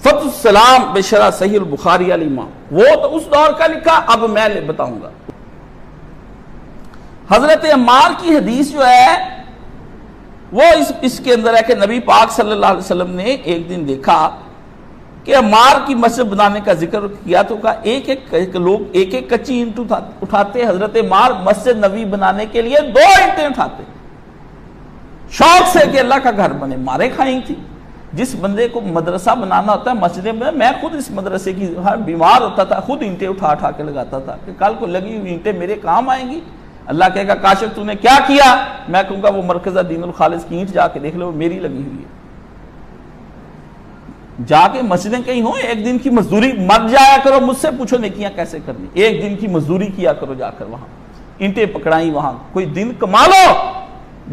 فتح السلام بشرح صحیح البخاری علی امام، وہ تو اس دور کا لکھا، اب میں بتاؤں گا۔ حضرت عمار کی حدیث جو ہے وہ اس کے اندر ہے کہ نبی پاک صلی اللہ علیہ وسلم نے ایک دن دیکھا کہ عمار کی مسجد بنانے کا ذکر کیا تو کہا ایک ایک کچی اینٹ اٹھاتے، حضرت عمار مسجد نبی بنانے کے لیے 2 اینٹیں اٹھاتے، شوق سے کہ اللہ کا گھر بنے، مارے کھائیں تھی۔ جس بندے کو مدرسہ بنانا ہوتا ہے مسجد میں خود اس مدرسے کی بیمار ہوتا تھا، خود اینٹیں اٹھا کے لگاتا تھا کہ کل کو لگی ہوئی اینٹیں میرے کام آئیں گی۔ اللہ کہے گا کاشف تو نے کیا کیا؟ میں کہوں گا وہ مرکزہ دین الخالص کی اینٹ جا کے دیکھ لو، وہ میری لگی ہوئی ہے۔ جا کے مسجدیں کہیں ہوں، ایک دن کی مزدوری مر جایا کرو، مجھ سے پوچھو نیکیاں کیسے کرنی، ایک دن کی مزدوری کیا کرو، جا کر وہاں اینٹیں پکڑائیں، وہاں کوئی دن کما لو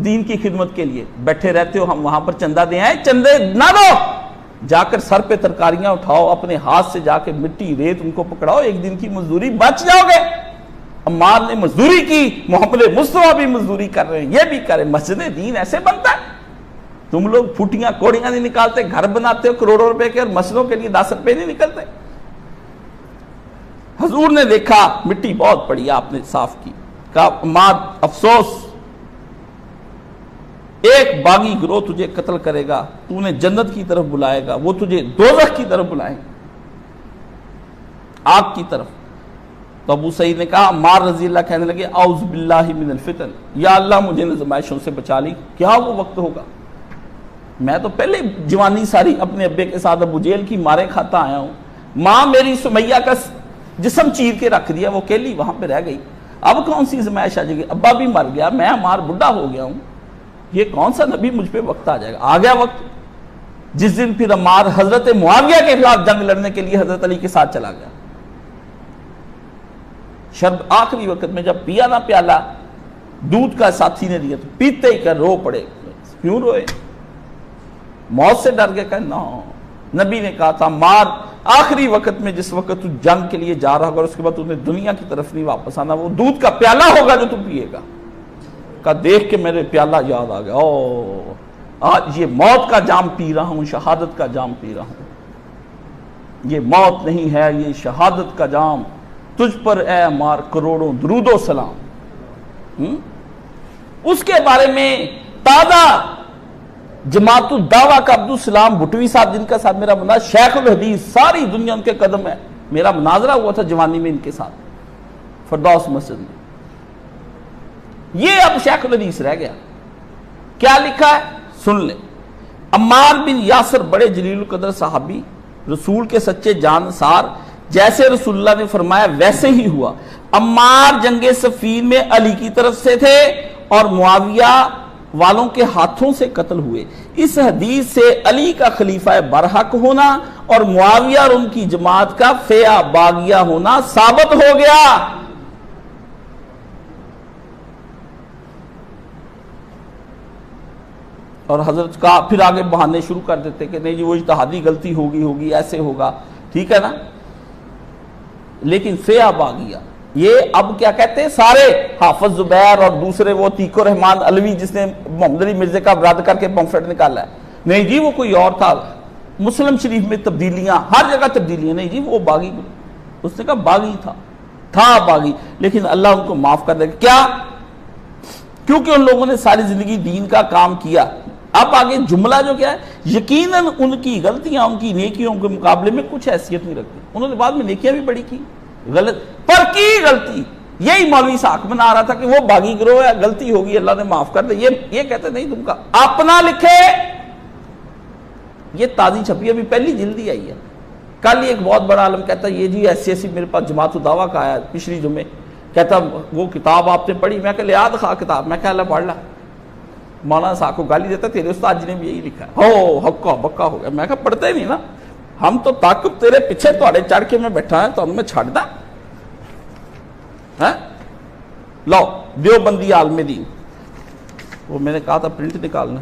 دین کی خدمت کے لیے۔ بیٹھے رہتے ہو ہم وہاں پر چندہ دے آئے، چندے نہ دو، جا کر سر پہ ترکاریاں اٹھاؤ، اپنے ہاتھ سے جا کے مٹی ریت ان کو پکڑاؤ، ایک دن کی مزدوری بچ جاؤ گے۔ عمار نے مزدوری کی، محمد مصطفیٰ بھی مزدوری کر رہے ہیں، یہ بھی کریں۔ مسجد دین ایسے بنتا ہے؟ تم لوگ پھوٹیاں کوڑیاں نہیں نکالتے، گھر بناتے ہو کروڑوں روپے کے اور مسجدوں کے لیے 10 روپے نہیں نکلتے۔ حضور نے دیکھا مٹی بہت پڑی، آپ نے صاف کی، کہا عمار افسوس، ایک باغی گروہ تجھے قتل کرے گا، تو نے جنت کی طرف بلائے گا، وہ تجھے دوزخ کی طرف بلائیں گے، آگ کی طرف۔ تو ابو سعید نے کہا، عمار رضی اللہ کہنے لگے اعوذ باللہ من الفتن، یا اللہ مجھے آزمائشوں سے بچا لی، کیا وہ وقت ہوگا؟ میں تو پہلے جوانی ساری اپنے ابے کے ساتھ ابو جہل کی مارے کھاتا آیا ہوں، ماں میری سمیہ کا جسم چیر کے رکھ دیا، وہ اکیلی وہاں پہ رہ گئی، اب کون سی آزمائش آ جائے گی؟ ابا بھی مر گیا، میں عمار بڈھا ہو گیا ہوں، یہ کون سا نبی مجھ پہ وقت آ جائے گا؟ آ گیا وقت۔ جس دن پھر عمار حضرت معاویہ کے خلاف جنگ لڑنے کے لیے حضرت علی کے ساتھ چلا گیا، شرب آخری وقت میں جب پیا نہ پیالہ دودھ کا ساتھی نے دیا تو پیتے ہی کر رو پڑے۔ کیوں روئے؟ موت سے ڈر گئے؟ کہ نبی نے کہا تھا عمار آخری وقت میں جس وقت تو جنگ کے لیے جا رہا ہوگا اس کے بعد تو نے دنیا کی طرف نہیں واپس آنا، وہ دودھ کا پیالہ ہوگا جو تم پیے گا۔ کہا دیکھ کے میرے پیالہ یاد آ گیا، او آج یہ موت کا جام پی رہا ہوں، شہادت کا جام پی رہا ہوں، یہ موت نہیں ہے، یہ شہادت کا جام، تجھ پر اے عمار کروڑوں درود و سلام۔ اس کے بارے میں تازہ جماعت الدعوہ کا عبدالسلام بھٹوی صاحب جن کا ساتھ میرا مناظرہ، شیخ الحدیث، ساری دنیا ان کے قدم ہے، میرا مناظرہ ہوا تھا جوانی میں ان کے ساتھ فردوس مسجد میں۔ یہ اب شیخ الحدیث رہ گیا، کیا لکھا ہے سن لیں۔ عمار بن یاسر بڑے جلیل القدر صحابی، رسول کے سچے جانسار، جیسے رسول اللہ نے فرمایا ویسے ہی ہوا۔ عمار جنگ صفین میں علی کی طرف سے تھے اور معاویہ والوں کے ہاتھوں سے قتل ہوئے۔ اس حدیث سے علی کا خلیفہ برحق ہونا اور معاویہ اور ان کی جماعت کا فیہ باغیہ ہونا ثابت ہو گیا۔ اور حضرت کا پھر آگے بہانے شروع کر دیتے کہ نہیں جی وہ اجتہادی غلطی ہوگی ایسے ہوگا، ٹھیک ہے نا، لیکن فیہ باغیہ یہ اب کیا کہتے ہیں سارے حافظ زبیر اور دوسرے وہ عتیق الرحمن علوی جس نے محمد علی مرزا کا رد کر کے پمفلٹ نکالا ہے، نہیں جی وہ کوئی اور تھا، مسلم شریف میں تبدیلیاں، ہر جگہ تبدیلیاں، نہیں جی وہ باغی، اس نے کہا باغی تھا باغی، لیکن اللہ ان کو معاف کر دے گا۔ کیا؟ کیونکہ ان لوگوں نے ساری زندگی دین کا کام کیا۔ اب آگے جملہ جو کیا ہے، یقیناً ان کی غلطیاں ان کی نیکیوں کے مقابلے میں کچھ حیثیت نہیں رکھتی۔ انہوں نے بعد میں نیکیاں بھی بڑی کی، غلط پر کی غلطی، یہی مولوی ساکھ بنا رہا تھا کہ وہ باغی گروہ ہے، غلطی ہوگی اللہ نے معاف کر دے، یہ کہتے نہیں تم کا اپنا لکھے، یہ تازی چھپی ابھی پہلی جلدی آئی ہے۔ کل ایک بہت بڑا عالم کہتا ہے یہ جی ایسی میرے پاس جماعت الدعوہ کا آیا پچھلی جمعے، کہتا وہ کتاب آپ نے پڑھی؟ میں کہ لے یاد خواہ کتاب، میں کہا پڑھ لا۔ مولانا صاحب کو گالی دیتا تیرے استاد جی نے بھی یہی لکھا ہے، ہو حقا بکا ہو گیا۔ میں کہا پڑھتے ہی نہیں نا، ہم تو طاقت تیرے پیچھے تھوڑے چڑھ کے میں بیٹھا ہے تو ہم میں چھڑ دا ہے۔ لو دیوبندی عالم دین، وہ میں نے کہا تھا پرنٹ نکالنا،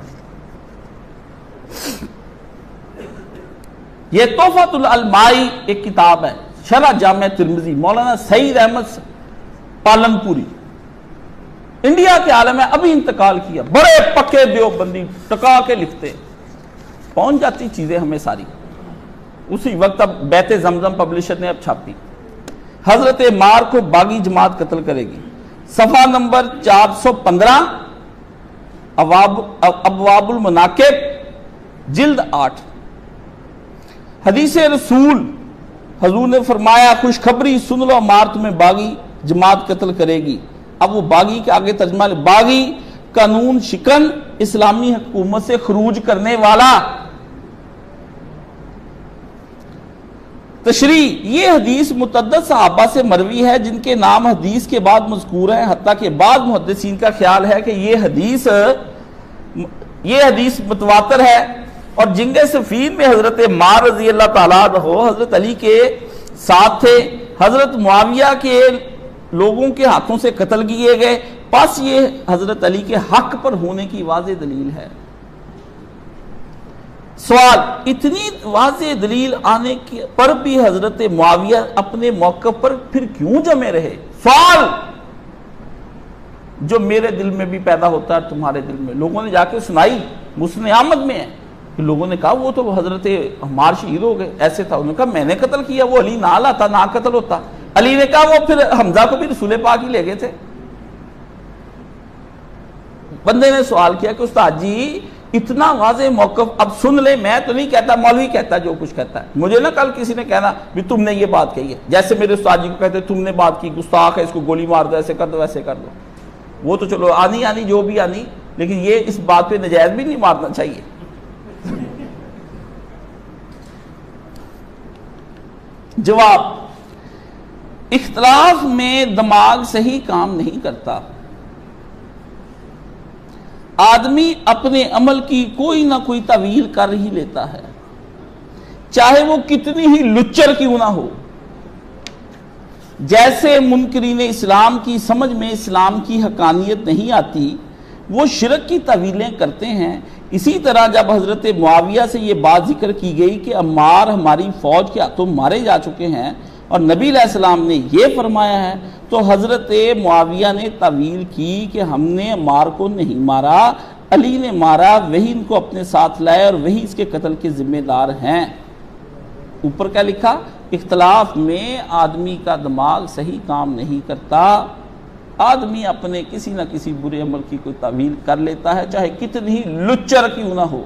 یہ تحفۃ العلمائی ایک کتاب ہے، شرح جامع ترمذی، مولانا سعید احمد پالنپوری، انڈیا کے عالم ہے، ابھی انتقال کیا، بڑے پکے دیوبندی ٹکا کے لکھتے، پہنچ جاتی چیزیں ہمیں ساری۔ اسی وقت اب بیت زمزم پبلشر نے اب چھاپی، حضرت عمار کو باغی جماعت قتل کرے گی، صفحہ نمبر 415، ابواب المناقب جلد 8۔ حدیث رسول، حضور نے فرمایا خوشخبری سن لو، عمار تمہیں باغی جماعت قتل کرے گی۔ اب وہ باغی کے آگے ترجمہ لے، باغی قانون شکن، اسلامی حکومت سے خروج کرنے والا۔ تشریح، یہ حدیث متعدد صحابہ سے مروی ہے جن کے نام حدیث کے بعد مذکور ہیں، حتیٰ کہ بعض محدثین کا خیال ہے کہ یہ حدیث متواتر ہے، اور جنگ صفین میں حضرت عمار رضی اللہ تعالیٰ عنہ حضرت علی کے ساتھ تھے، حضرت معاویہ کے لوگوں کے ہاتھوں سے قتل کیے گئے، پس یہ حضرت علی کے حق پر ہونے کی واضح دلیل ہے۔ سوال، اتنی واضح دلیل آنے پر بھی حضرت معاویہ اپنے موقع پر پھر کیوں جمے رہے؟ سوال جو میرے دل میں بھی پیدا ہوتا ہے، تمہارے دل میں، لوگوں نے جا کے سنائی، مسند احمد میں ہے کہ لوگوں نے کہا وہ تو حضرت عمار شہید ہو گئے، ایسے تھا، انہوں نے کہا میں نے قتل کیا، وہ علی نہ لاتا نہ قتل ہوتا۔ علی نے کہا وہ پھر حمزہ کو بھی رسول پاک ہی لے گئے تھے۔ بندے نے سوال کیا کہ استاد جی اتنا واضح موقف، اب سن لے، میں تو نہیں کہتا، مولوی کہتا جو کچھ کہتا ہے، مجھے نہ کل کسی نے کہنا بھی تم نے یہ بات کہی ہے، جیسے میرے استاد جی کو کہتے تم نے بات کی، گستاخ ہے، اس کو گولی مار دو، ایسے کر دو ویسے کر دو۔ وہ تو چلو آنی جو بھی آنی، لیکن یہ اس بات پہ نجائز بھی نہیں مارنا چاہیے۔ جواب، اختلاف میں دماغ صحیح کام نہیں کرتا، آدمی اپنے عمل کی کوئی نہ کوئی تعویل کر ہی لیتا ہے، چاہے وہ کتنی ہی لچر کیوں نہ ہو۔ جیسے منکرین اسلام کی سمجھ میں اسلام کی حقانیت نہیں آتی، وہ شرک کی تعویلیں کرتے ہیں، اسی طرح جب حضرت معاویہ سے یہ بات ذکر کی گئی کہ عمار ہماری فوج کے ہاتھوں مارے جا چکے ہیں اور نبی علیہ السلام نے یہ فرمایا ہے، تو حضرت معاویہ نے تعویل کی کہ ہم نے عمار کو نہیں مارا، علی نے مارا، وہی ان کو اپنے ساتھ لائے اور وہی اس کے قتل کے ذمہ دار ہیں۔ اوپر کیا لکھا؟ اختلاف میں آدمی کا دماغ صحیح کام نہیں کرتا، آدمی اپنے کسی نہ کسی برے عمل کی کوئی تعویل کر لیتا ہے، چاہے کتنی ہی لچر کیوں نہ ہو۔